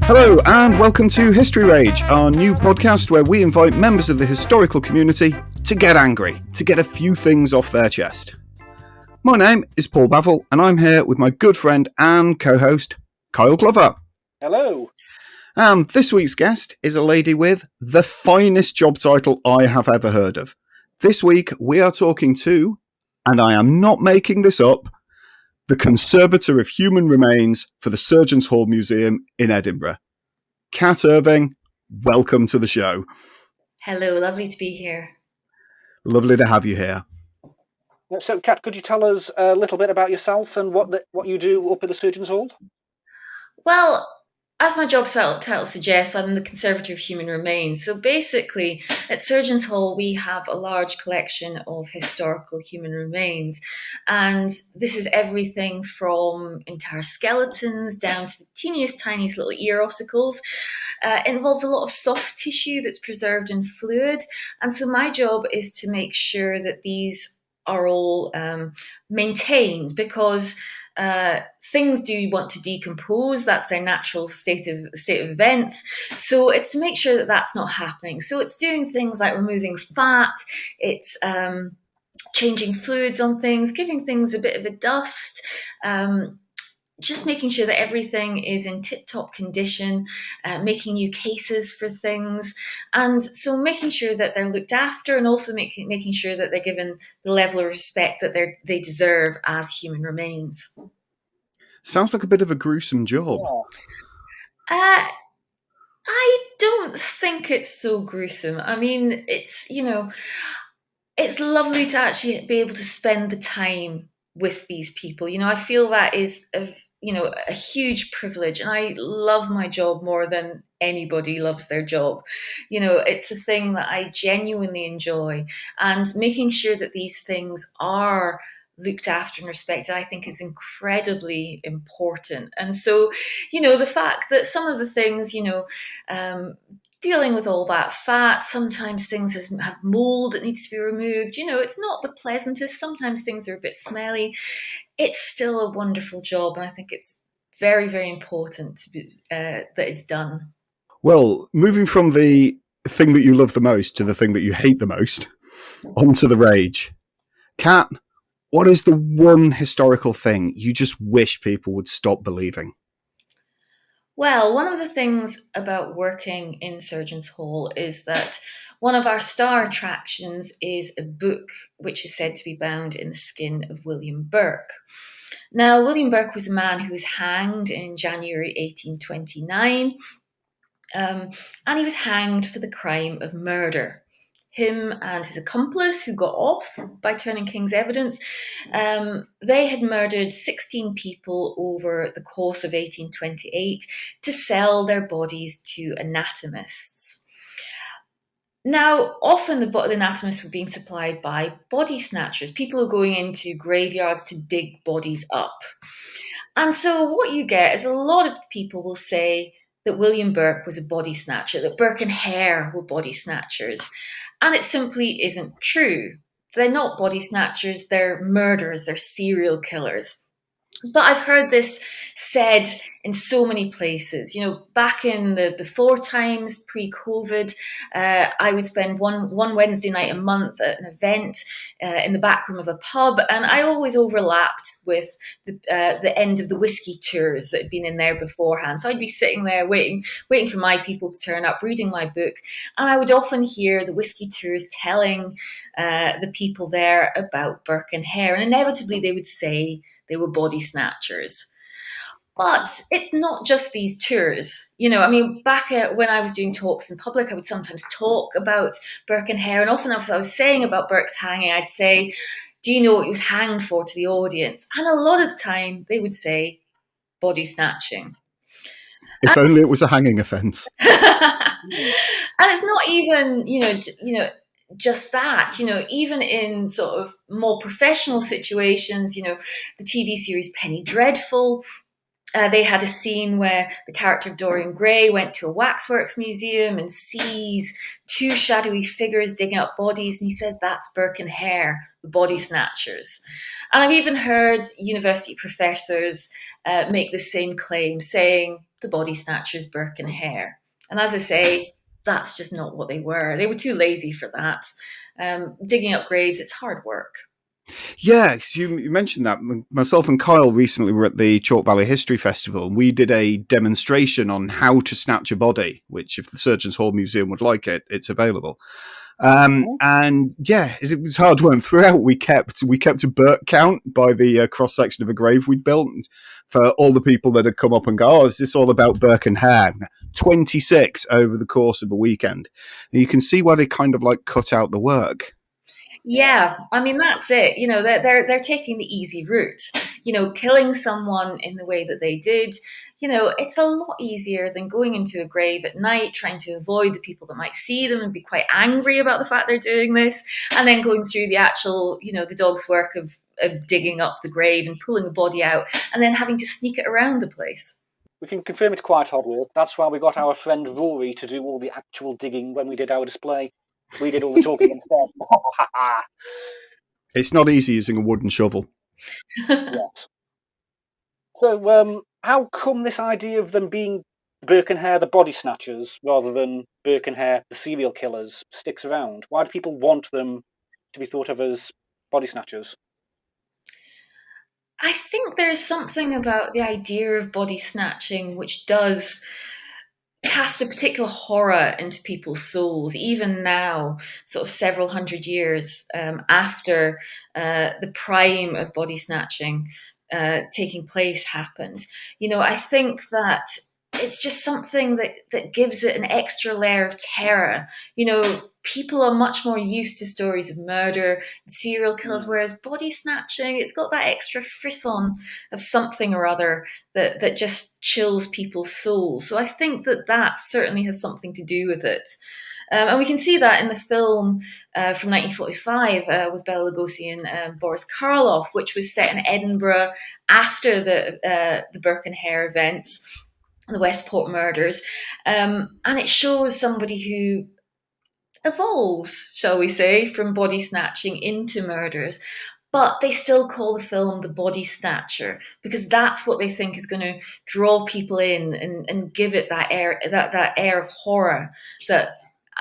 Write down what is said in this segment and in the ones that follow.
Hello and welcome to History Rage, our new podcast where we invite members of the historical community to get angry, to get a few things off their chest. My name is Paul Bavill and I'm here with my good friend and co-host, Kyle Glover. Hello. And this week's guest is a lady with the finest job title I have ever heard of. This week we are talking to, and I am not making this up, the Conservator of Human Remains for the Surgeons' Hall Museum in Edinburgh. Cat Irving, welcome to the show. Hello, lovely to be here. Lovely to have you here. So, Kat, could you tell us a little bit about yourself and what you do up at the Surgeons' Hall? Well, as my job title suggests, I'm the Conservator of Human Remains. So basically, at Surgeons' Hall, we have a large collection of historical human remains. And this is everything from entire skeletons down to the teeniest, tiniest little ear ossicles. It involves a lot of soft tissue that's preserved in fluid. And so my job is to make sure that these are all maintained, because things do want to decompose. That's their natural state of events. So it's to make sure that that's not happening. So it's doing things like removing fat. It's changing fluids on things, giving things a bit of a dust, just making sure that everything is in tip-top condition, making new cases for things. And so making sure that they're looked after, and also making sure that they're given the level of respect that they deserve as human remains. Sounds like a bit of a gruesome job. I don't think it's so gruesome. I mean, it's lovely to actually be able to spend the time with these people. I feel that is a huge privilege, and I love my job more than anybody loves their job. It's a thing that I genuinely enjoy, and making sure that these things are looked after and respected, I think, is incredibly important. And so, the fact that some of the things, dealing with all that fat, sometimes things have mold that needs to be removed. It's not the pleasantest. Sometimes things are a bit smelly. It's still a wonderful job, and I think it's very, very important that it's done. Well, moving from the thing that you love the most to the thing that you hate the most, onto the rage. Kat, what is the one historical thing you just wish people would stop believing? Well, one of the things about working in Surgeons' Hall is that one of our star attractions is a book which is said to be bound in the skin of William Burke. Now, William Burke was a man who was hanged in January 1829, and he was hanged for the crime of murder. Him and his accomplice, who got off by turning King's evidence, they had murdered 16 people over the course of 1828 to sell their bodies to anatomists. Now, often the anatomists were being supplied by body snatchers, people who are going into graveyards to dig bodies up. And so what you get is a lot of people will say that William Burke was a body snatcher, that Burke and Hare were body snatchers. And it simply isn't true. They're not body snatchers, they're murderers, they're serial killers. But I've heard this said in so many places. Back in the before times, pre-COVID, I would spend one Wednesday night a month at an event in the back room of a pub, and I always overlapped with the end of the whiskey tours that had been in there beforehand. So I'd be sitting there waiting for my people to turn up, reading my book, and I would often hear the whiskey tours telling the people there about Burke and Hare, and inevitably they would say they were body snatchers. But it's not just these tours. Back when I was doing talks in public, I would sometimes talk about Burke and Hare, and often if I was saying about Burke's hanging, I'd say, do you know what he was hanged for, to the audience? And a lot of the time they would say body snatching. If only it was a hanging offence. And it's not even, just that, even in sort of more professional situations, the TV series Penny Dreadful, they had a scene where the character of Dorian Gray went to a waxworks museum and sees two shadowy figures digging up bodies, and he says that's Burke and Hare, the body snatchers. And I've even heard university professors make the same claim, saying the body snatchers Burke and Hare. And as I say, that's just not what they were. They were too lazy for that. Digging up graves, it's hard work. Yeah, 'cause you mentioned that. Myself and Kyle recently were at the Chalk Valley History Festival, and we did a demonstration on how to snatch a body, which if the Surgeons Hall Museum would like it, it's available. And yeah, it was hard work. Throughout, we kept a Burke count by the cross section of a grave we'd built for all the people that had come up and go, "Oh, is this all about Burke and Hare?" 26 over the course of a weekend, and you can see why they kind of like cut out the work. Yeah, I mean that's it. You know, they're taking the easy route. You know, killing someone in the way that they did. You know, it's a lot easier than going into a grave at night, trying to avoid the people that might see them and be quite angry about the fact they're doing this, and then going through the actual, you know, the dog's work of digging up the grave and pulling the body out, and then having to sneak it around the place. We can confirm it's quite hard work. That's why we got our friend Rory to do all the actual digging when we did our display. We did all the talking instead. It's not easy using a wooden shovel. Yes. So, how come this idea of them being Burke and Hare the body snatchers rather than Burke and Hare the serial killers sticks around? Why do people want them to be thought of as body snatchers? I think there's something about the idea of body snatching which does cast a particular horror into people's souls, even now, sort of several hundred years after the prime of body snatching taking place happened. You know, I think that it's just something that gives it an extra layer of terror. You know, people are much more used to stories of murder and serial killers, whereas body snatching, it's got that extra frisson of something or other that just chills people's souls. So I think that certainly has something to do with it. And we can see that in the film from 1945 with Bela Lugosi and Boris Karloff, which was set in Edinburgh after the Burke and Hare events, the Westport murders. And it shows somebody who evolves, shall we say, from body snatching into murders. But they still call the film The Body Snatcher because that's what they think is going to draw people in and give it that air of horror that,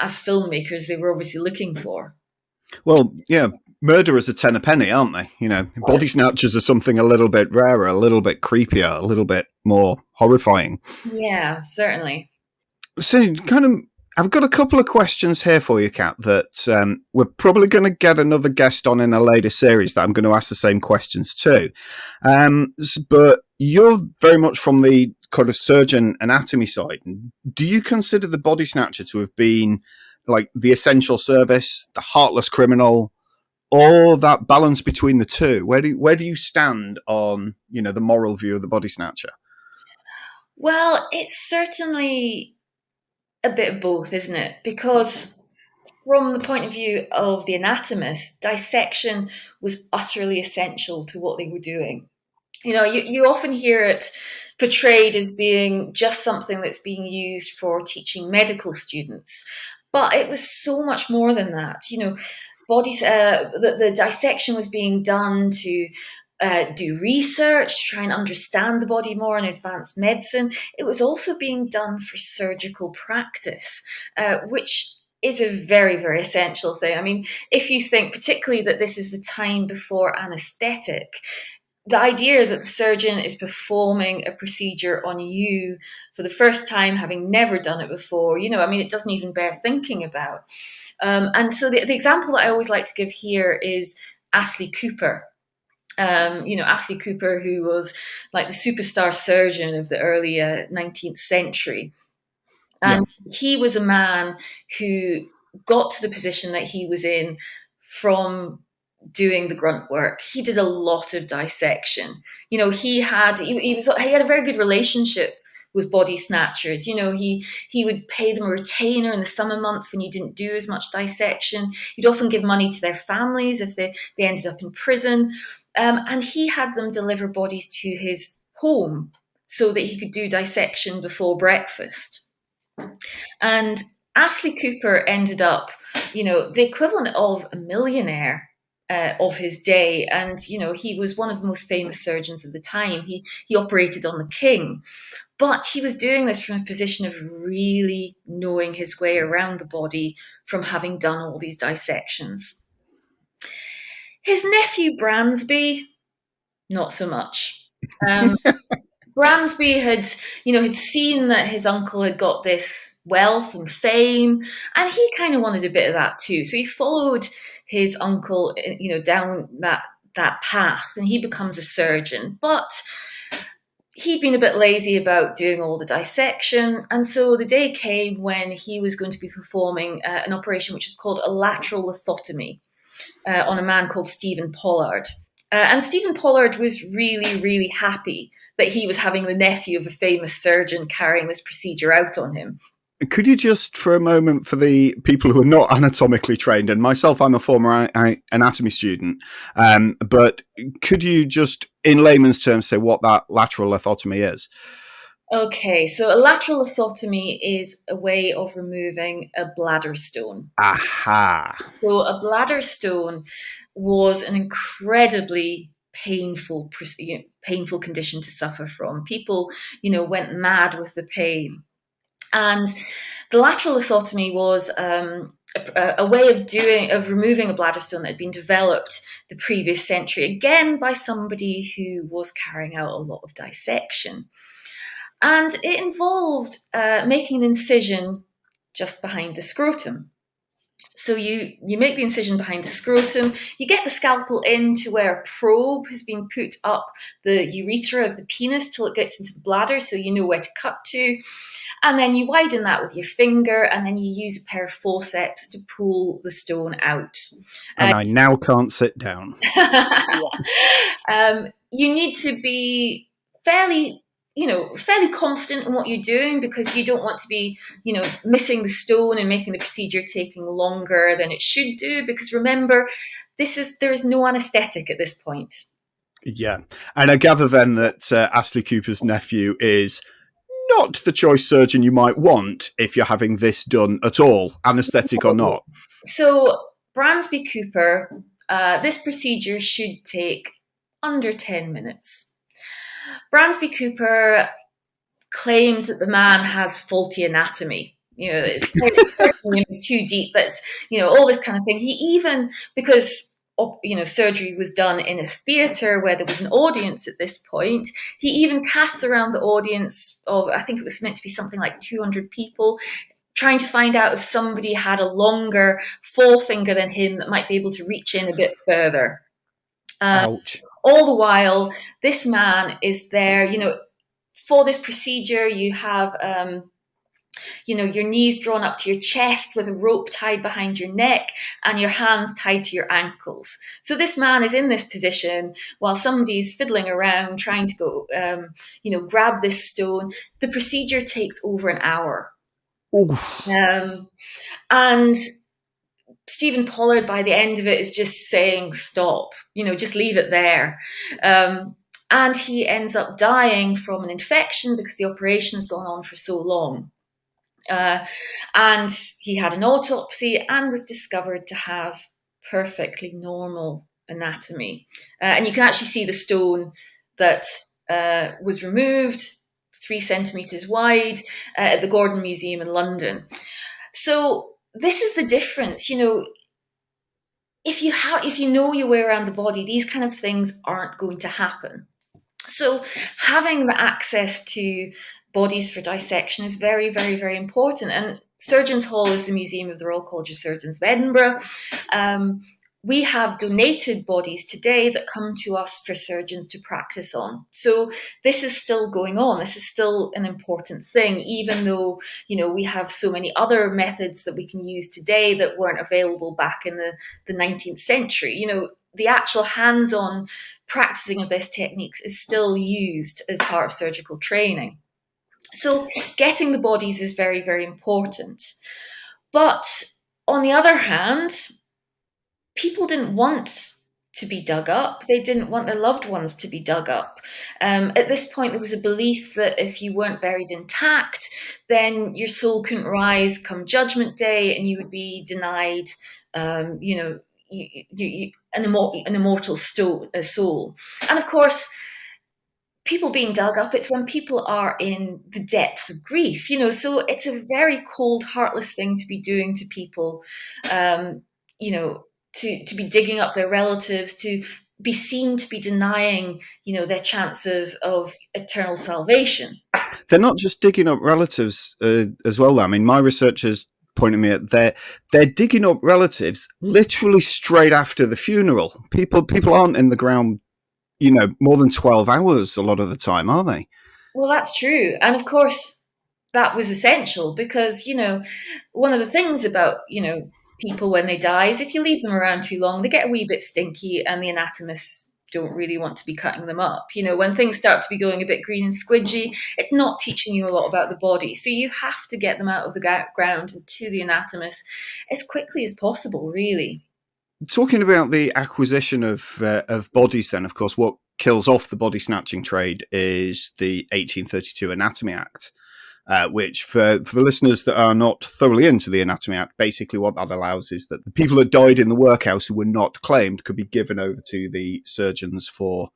as filmmakers, they were obviously looking for. Well, yeah, murderers are 10 a penny, aren't they? You know, body snatchers are something a little bit rarer, a little bit creepier, a little bit more horrifying. Yeah, certainly. So, I've got a couple of questions here for you, Kat, that we're probably going to get another guest on in a later series that I'm going to ask the same questions to. But you're very much from the kind of surgeon anatomy side. Do you consider the body snatcher to have been like the essential service, the heartless criminal, or that balance between the two? Where do you stand on, you know, the moral view of the body snatcher? Well, it's certainly a bit of both, isn't it? Because from the point of view of the anatomist, dissection was utterly essential to what they were doing. You know, you often hear it portrayed as being just something that's being used for teaching medical students, but it was so much more than that. You know, the dissection was being done to do research, try and understand the body more in advanced medicine. It was also being done for surgical practice, which is a very, very essential thing. I mean, if you think particularly that this is the time before anaesthetic, the idea that the surgeon is performing a procedure on you for the first time, having never done it before, you know, I mean, it doesn't even bear thinking about. And so the example that I always like to give here is Astley Cooper. You know, Astley Cooper, who was like the superstar surgeon of the early 19th century. And he was a man who got to the position that he was in from doing the grunt work. He did a lot of dissection. You know, he had a very good relationship with body snatchers. You know, he would pay them a retainer in the summer months when you didn't do as much dissection. He'd often give money to their families if they ended up in prison. And he had them deliver bodies to his home so that he could do dissection before breakfast. And Astley Cooper ended up, you know, the equivalent of a millionaire of his day, and he was one of the most famous surgeons of the time. He operated on the king, but he was doing this from a position of really knowing his way around the body from having done all these dissections. His nephew Bransby, not so much. Bransby had seen that his uncle had got this wealth and fame, and he kind of wanted a bit of that too. So he followed his uncle, down that path, and he becomes a surgeon. But he'd been a bit lazy about doing all the dissection, and so the day came when he was going to be performing an operation which is called a lateral lithotomy on a man called Stephen Pollard. And Stephen Pollard was really, really happy that he was having the nephew of a famous surgeon carrying this procedure out on him. Could you just, for a moment, for the people who are not anatomically trained, and myself, I'm a former anatomy student, but could you just, in layman's terms, say what that lateral lithotomy is? Okay, so a lateral lithotomy is a way of removing a bladder stone. Aha. So a bladder stone was an incredibly painful condition to suffer from. People, went mad with the pain. And the lateral lithotomy was a way of removing a bladder stone that had been developed the previous century, again by somebody who was carrying out a lot of dissection. And it involved making an incision just behind the scrotum. So you make the incision behind the scrotum, you get the scalpel in to where a probe has been put up the urethra of the penis till it gets into the bladder, so you know where to cut to. And then you widen that with your finger, and then you use a pair of forceps to pull the stone out. And I now can't sit down. You need to be fairly confident in what you're doing, because you don't want to be, missing the stone and making the procedure taking longer than it should do. Because remember, there is no anaesthetic at this point. Yeah. And I gather then that Astley Cooper's nephew is not the choice surgeon you might want if you're having this done at all, anaesthetic or not. So Bransby Cooper, this procedure should take under 10 minutes. Bransby Cooper claims that the man has faulty anatomy. It's too deep. That's all this kind of thing. He even, because surgery was done in a theatre where there was an audience at this point, he even casts around the audience of, I think it was meant to be something like 200 people, trying to find out if somebody had a longer forefinger than him that might be able to reach in a bit further. Ouch. All the while, this man is there, for this procedure. You have, your knees drawn up to your chest with a rope tied behind your neck and your hands tied to your ankles. So this man is in this position while somebody's fiddling around trying to go, grab this stone. The procedure takes over an hour. And Stephen Pollard, by the end of it, is just saying, stop, just leave it there. And he ends up dying from an infection because the operation has gone on for so long. And he had an autopsy and was discovered to have perfectly normal anatomy. And you can actually see the stone that was removed, 3 centimetres wide, at the Gordon Museum in London. So this is the difference, if you know your way around the body, these kind of things aren't going to happen. So having the access to bodies for dissection is very, very, very important. And Surgeons' Hall is the Museum of the Royal College of Surgeons of Edinburgh. We have donated bodies today that come to us for surgeons to practice on. So this is still going on. This is still an important thing, even though, we have so many other methods that we can use today that weren't available back in the 19th century. The actual hands-on practicing of these techniques is still used as part of surgical training. So getting the bodies is very, very important. But on the other hand, people didn't want to be dug up. They didn't want their loved ones to be dug up. At this point, there was a belief that if you weren't buried intact, then your soul couldn't rise come Judgment Day, and you would be denied, an immortal soul. And of course, people being dug up, it's when people are in the depths of grief, so it's a very cold, heartless thing to be doing to people, um, to be digging up their relatives, to be seen to be denying, their chance of eternal salvation. They're not just digging up relatives as well. I mean, my researchers pointed me at they're digging up relatives literally straight after the funeral. People aren't in the ground, more than 12 hours a lot of the time, are they? Well, that's true. And of course, that was essential because, one of the things about, people when they die is if you leave them around too long, they get a wee bit stinky and the anatomists don't really want to be cutting them up. When things start to be going a bit green and squidgy, it's not teaching you a lot about the body. So you have to get them out of the ground and to the anatomist as quickly as possible, really. Talking about the acquisition of bodies, then, of course, what kills off the body snatching trade is the 1832 Anatomy Act, which, for the listeners that are not thoroughly into the Anatomy Act, basically what that allows is that the people that died in the workhouse who were not claimed could be given over to the surgeons for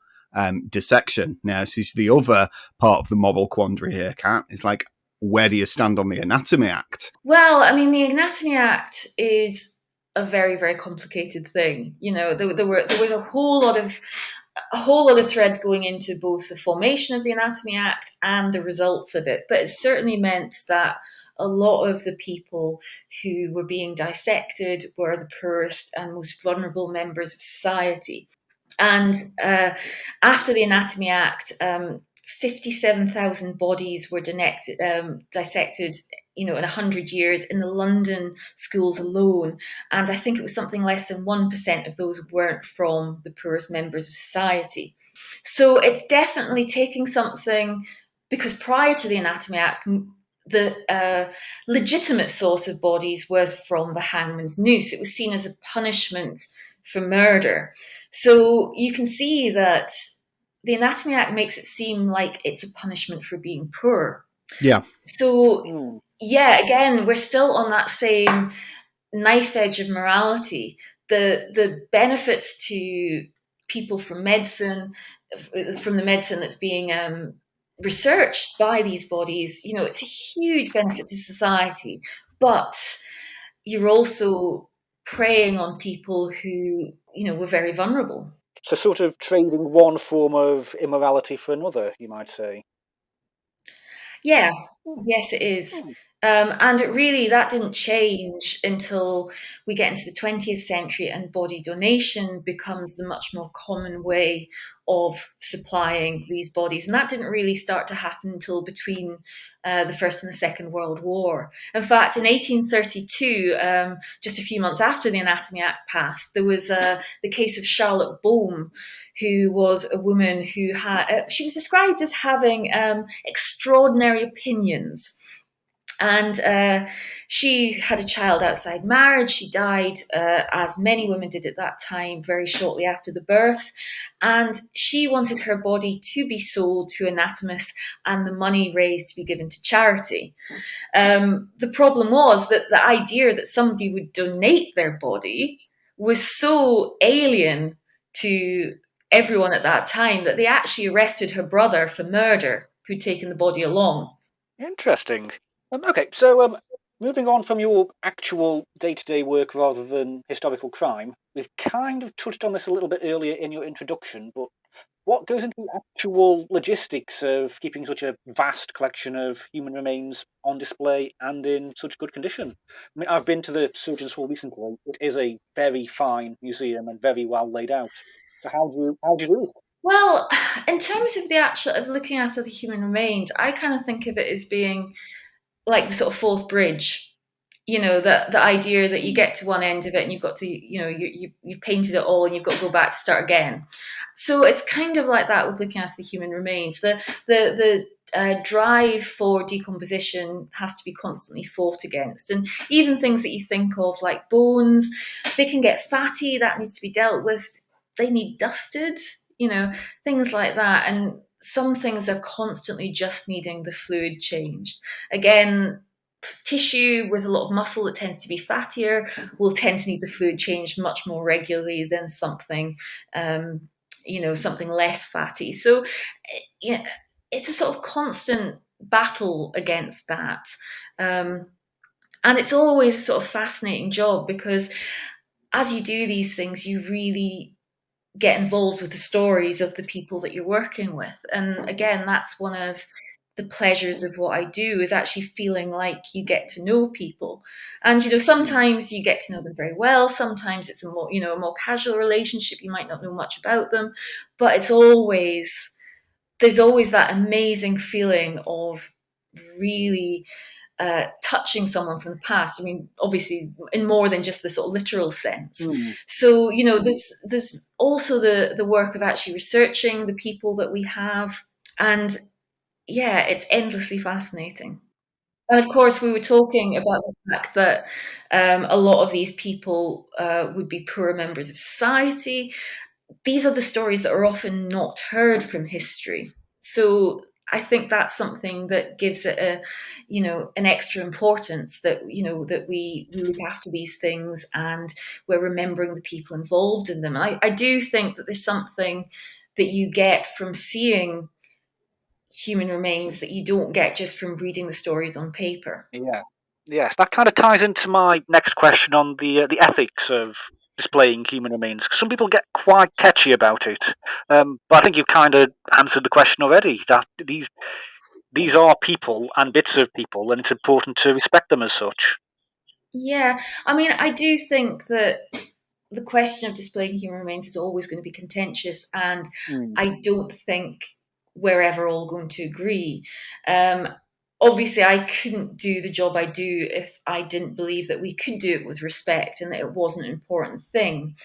dissection. Now, this is the other part of the moral quandary here, Kat. It's like, where do you stand on the Anatomy Act? Well, I mean, the Anatomy Act is a very, very complicated thing. There were a whole lot of threads going into both the formation of the Anatomy Act and the results of it. But it certainly meant that a lot of the people who were being dissected were the poorest and most vulnerable members of society. And after the Anatomy Act, 57,000 bodies were dissected, in 100 years in the London schools alone. And I think it was something less than 1% of those weren't from the poorest members of society. So it's definitely taking something, because prior to the Anatomy Act, the legitimate source of bodies was from the hangman's noose. It was seen as a punishment for murder. So you can see that the Anatomy Act makes it seem like it's a punishment for being poor. Yeah. So, yeah, again, we're still on that same knife edge of morality. The benefits to people from medicine, from the medicine that's being researched by these bodies, it's a huge benefit to society. But you're also preying on people who, were very vulnerable. So sort of trading one form of immorality for another, you might say. Yeah, yes, it is. And that didn't change until we get into the 20th century and body donation becomes the much more common way of supplying these bodies. And that didn't really start to happen until between the First and the Second World War. In fact, in 1832, just a few months after the Anatomy Act passed, there was the case of Charlotte Bohm, who was a woman who she was described as having extraordinary opinions. And she had a child outside marriage. She died, as many women did at that time, very shortly after the birth. And she wanted her body to be sold to anatomists and the money raised to be given to charity. The problem was that the idea that somebody would donate their body was so alien to everyone at that time that they actually arrested her brother for murder, who'd taken the body along. Interesting. Okay, so moving on from your actual day-to-day work rather than historical crime, we've kind of touched on this a little bit earlier in your introduction, but what goes into the actual logistics of keeping such a vast collection of human remains on display and in such good condition? I mean, I've been to the Surgeons' Hall recently. It is a very fine museum and very well laid out. So how do you do it? Well, in terms of the actual of looking after the human remains, I kind of think of it as being like the sort of fourth bridge. The idea that you get to one end of it and you've got to, you've painted it all and you've got to go back to start again. So it's kind of like that with looking after the human remains. The drive for decomposition has to be constantly fought against. And even things that you think of like bones, they can get fatty, that needs to be dealt with. They need dusted, things like that. And some things are constantly just needing the fluid changed. Again, tissue with a lot of muscle that tends to be fattier will tend to need the fluid changed much more regularly than something, something less fatty. So, yeah, it's a sort of constant battle against that. And it's always a sort of fascinating job because as you do these things, you really get involved with the stories of the people that you're working with. And again, that's one of the pleasures of what I do, is actually feeling like you get to know people. And sometimes you get to know them very well, sometimes it's a more casual relationship, you might not know much about them, but there's always that amazing feeling of really touching someone from the past. I mean, obviously, in more than just the sort of literal sense. So, there's also the work of actually researching the people that we have, and yeah, it's endlessly fascinating. And of course, we were talking about the fact that a lot of these people would be poorer members of society. These are the stories that are often not heard from history. So I think that's something that gives it an extra importance, that that we look after these things and we're remembering the people involved in them. And I do think that there's something that you get from seeing human remains that you don't get just from reading the stories on paper. Yeah. Yes, that kind of ties into my next question on the ethics of displaying human remains. Some people get quite tetchy about it, but I think you've kind of answered the question already. That these are people and bits of people, and it's important to respect them as such. Yeah, I mean, I do think that the question of displaying human remains is always going to be contentious, and Mm. I don't think we're ever all going to agree. Um, Obviously, I couldn't do the job I do if I didn't believe that we could do it with respect and that it wasn't an important thing.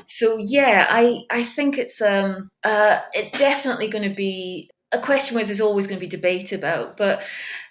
So yeah, I think it's definitely going to be a question where there's always going to be debate about. But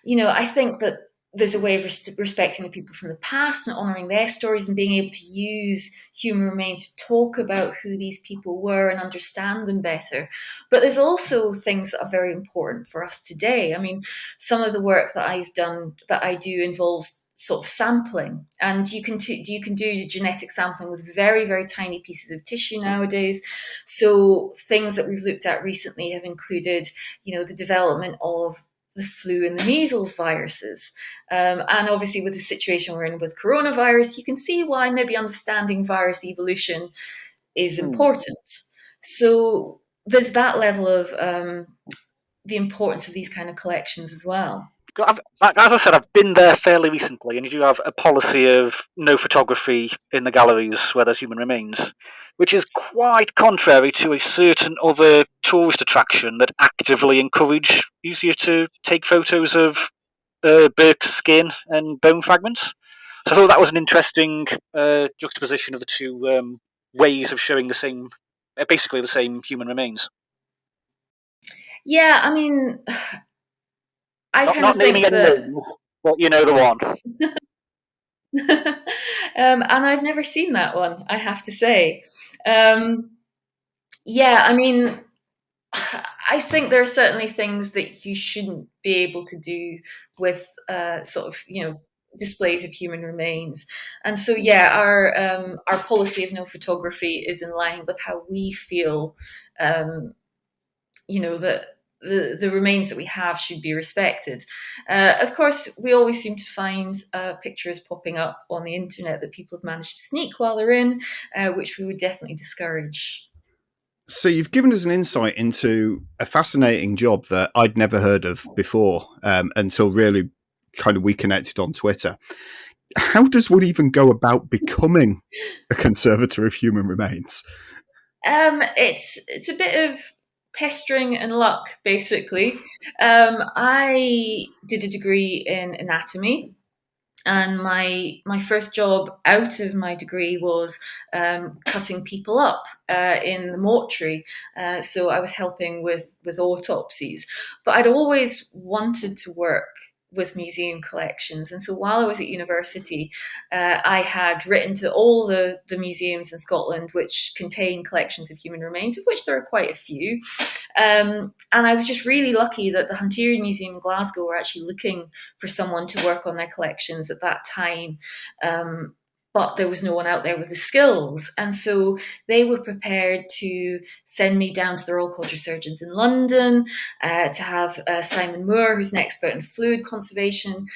I think that there's a way of respecting the people from the past and honouring their stories and being able to use human remains to talk about who these people were and understand them better. But there's also things that are very important for us today. I mean, some of the work that I do involves sort of sampling, and you can do genetic sampling with very, very tiny pieces of tissue nowadays. So things that we've looked at recently have included the development of the flu and the measles viruses. And obviously, with the situation we're in with coronavirus, you can see why maybe understanding virus evolution is Mm. important. So there's that level of the importance of these kind of collections as well. As I said, I've been there fairly recently, and you do have a policy of no photography in the galleries where there's human remains, which is quite contrary to a certain other tourist attraction that actively encourage you to take photos of Burke's skin and bone fragments. So I thought that was an interesting juxtaposition of the two ways of showing basically the same human remains. Yeah, I mean, I kind Not of naming think any that, names, but you know the one. and I've never seen that one, I have to say. Um, yeah, I mean, I think there are certainly things that you shouldn't be able to do with sort of displays of human remains, and so yeah, our policy of no photography is in line with how we feel. That the remains that we have should be respected. Of course, we always seem to find pictures popping up on the internet that people have managed to sneak while they're in, which we would definitely discourage. So you've given us an insight into a fascinating job that I'd never heard of before, until really kind of we connected on Twitter. How does one even go about becoming a conservator of human remains? It's a bit of pestering and luck, basically. I did a degree in anatomy, and my first job out of my degree was cutting people up in the mortuary. So I was helping with autopsies, but I'd always wanted to work with museum collections. And so while I was at university, I had written to all the museums in Scotland which contain collections of human remains, of which there are quite a few. And I was just really lucky that the Hunterian Museum in Glasgow were actually looking for someone to work on their collections at that time. But there was no one out there with the skills. And so they were prepared to send me down to the Royal Culture Surgeons in London, to have Simon Moore, who's an expert in fluid conservation,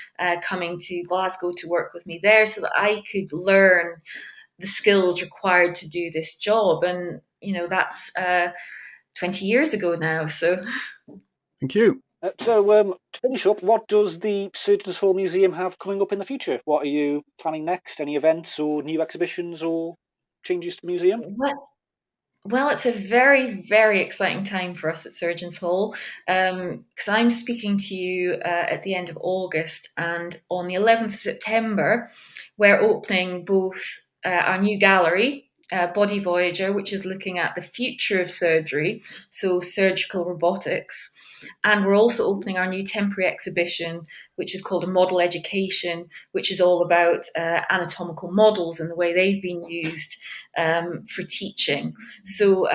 coming to Glasgow to work with me there so that I could learn the skills required to do this job. And, that's 20 years ago now. So Thank you. To finish up, what does the Surgeons Hall Museum have coming up in the future? What are you planning next? Any events or new exhibitions or changes to the museum? Well, it's a very, very exciting time for us at Surgeons Hall, because I'm speaking to you at the end of August, and on the 11th of September, we're opening both our new gallery, Body Voyager, which is looking at the future of surgery, so surgical robotics. And we're also opening our new temporary exhibition, which is called A Model Education, which is all about anatomical models and the way they've been used for teaching. So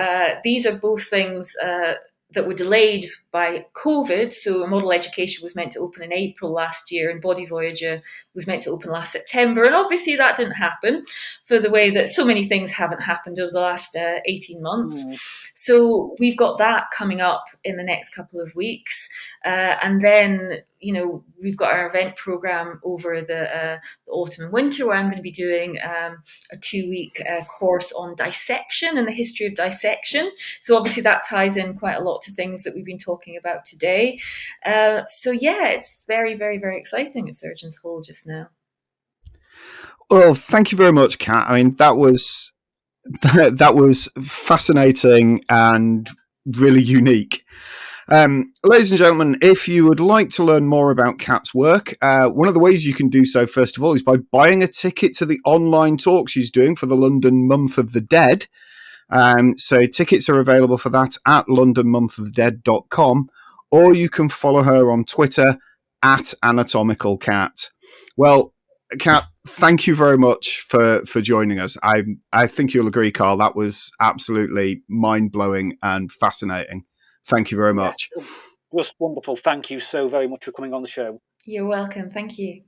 these are both things that were delayed by COVID. So A Model Education was meant to open in April last year, and Body Voyager was meant to open last September. And obviously that didn't happen for the way that so many things haven't happened over the last 18 months. So we've got that coming up in the next couple of weeks. And then, we've got our event program over the autumn and winter, where I'm going to be doing a 2-week course on dissection and the history of dissection. So obviously that ties in quite a lot to things that we've been talking about today. It's very, very, very exciting at Surgeons Hall just now. Well, thank you very much, Kat. I mean, that was fascinating and really unique. Ladies and gentlemen, if you would like to learn more about Kat's work, one of the ways you can do so, first of all, is by buying a ticket to the online talk she's doing for the London Month of the Dead. So tickets are available for that at londonmonthofthedead.com, or you can follow her on Twitter at @anatomicalcat. Well, Kat, thank you very much for joining us. I think you'll agree, Carl, that was absolutely mind-blowing and fascinating. Thank you very much. Just wonderful. Thank you so very much for coming on the show. You're welcome. Thank you.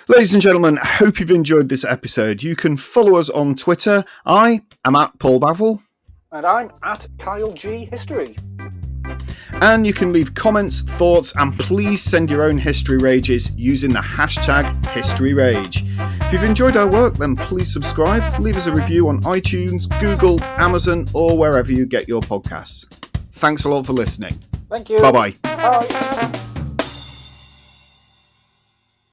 Ladies and gentlemen, I hope you've enjoyed this episode. You can follow us on Twitter. I am at Paul Bavel. And I'm at Kyle G History. And you can leave comments, thoughts, and please send your own history rages using the hashtag HistoryRage. If you've enjoyed our work, then please subscribe, leave us a review on iTunes, Google, Amazon, or wherever you get your podcasts. Thanks a lot for listening. Thank you. Bye-bye. Bye.